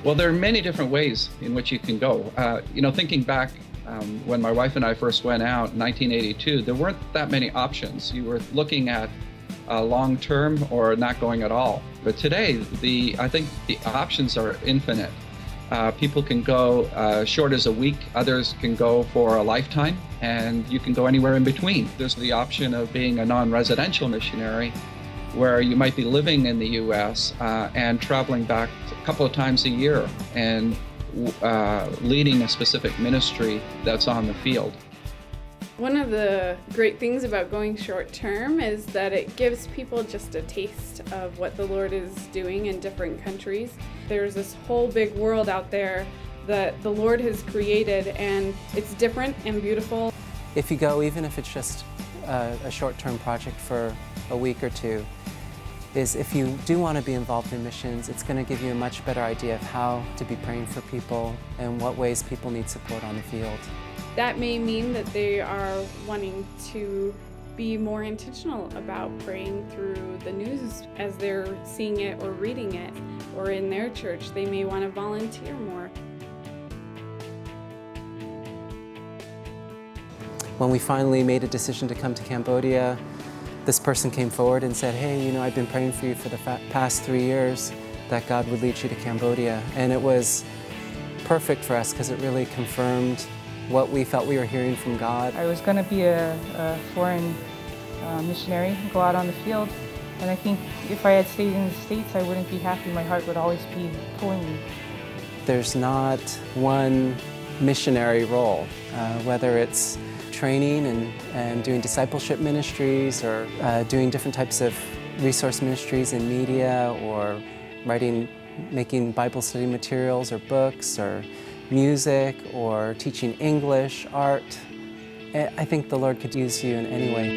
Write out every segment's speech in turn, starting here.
Well, there are many different ways in which you can go. Thinking back when my wife and I first went out in 1982, there weren't that many options. You were looking at long-term or not going at all. But today, I think the options are infinite. People can go short as a week, others can go for a lifetime, and you can go anywhere in between. There's the option of being a non-residential missionary, where you might be living in the U.S. And traveling back a couple of times a year and leading a specific ministry that's on the field. One of the great things about going short term is that it gives people just a taste of what the Lord is doing in different countries. There's this whole big world out there that the Lord has created, and it's different and beautiful. If you go, even if it's just a short-term project for a week or two, is if you do want to be involved in missions, it's going to give you a much better idea of how to be praying for people and what ways people need support on the field. That may mean that they are wanting to be more intentional about praying through the news as they're seeing it or reading it, or in their church they may want to volunteer more. When we finally made a decision to come to Cambodia, this person came forward and said, hey, I've been praying for you for the past 3 years that God would lead you to Cambodia. And it was perfect for us because it really confirmed what we felt we were hearing from God. I was going to be a foreign missionary, go out on the field, and I think if I had stayed in the States, I wouldn't be happy. My heart would always be pulling me. There's not one missionary role, whether it's training and doing discipleship ministries, or doing different types of resource ministries in media, or making Bible study materials or books, or music, or teaching English, art. I think the Lord could use you in any way.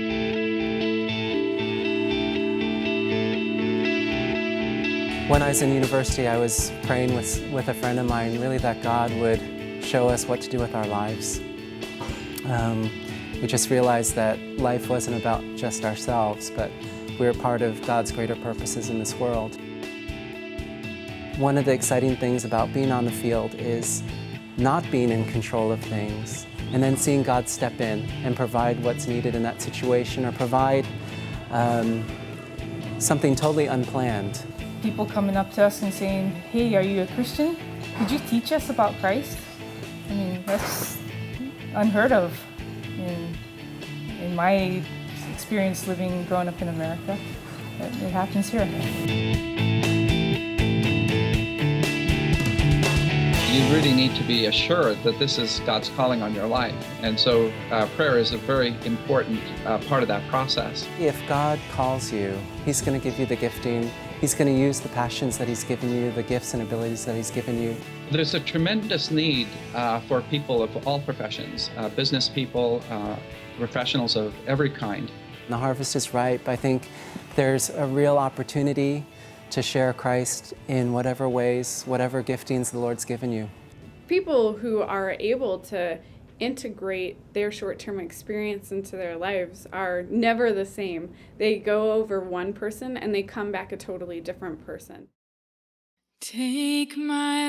When I was in university, I was praying with a friend of mine, really that God would show us what to do with our lives. We just realized that life wasn't about just ourselves, but we were part of God's greater purposes in this world. One of the exciting things about being on the field is not being in control of things, and then seeing God step in and provide what's needed in that situation, or provide something totally unplanned. People coming up to us and saying, hey, are you a Christian? Could you teach us about Christ? I mean, that's unheard of in my experience growing up in America. It happens here. You really need to be assured that this is God's calling on your life. And so prayer is a very important part of that process. If God calls you, He's going to give you the gifting. He's going to use the passions that He's given you, the gifts and abilities that He's given you. There's a tremendous need for people of all professions, business people, professionals of every kind. The harvest is ripe. I think there's a real opportunity to share Christ in whatever ways, whatever giftings the Lord's given you. People who are able to integrate their short-term experience into their lives are never the same. They go over one person and they come back a totally different person. Take my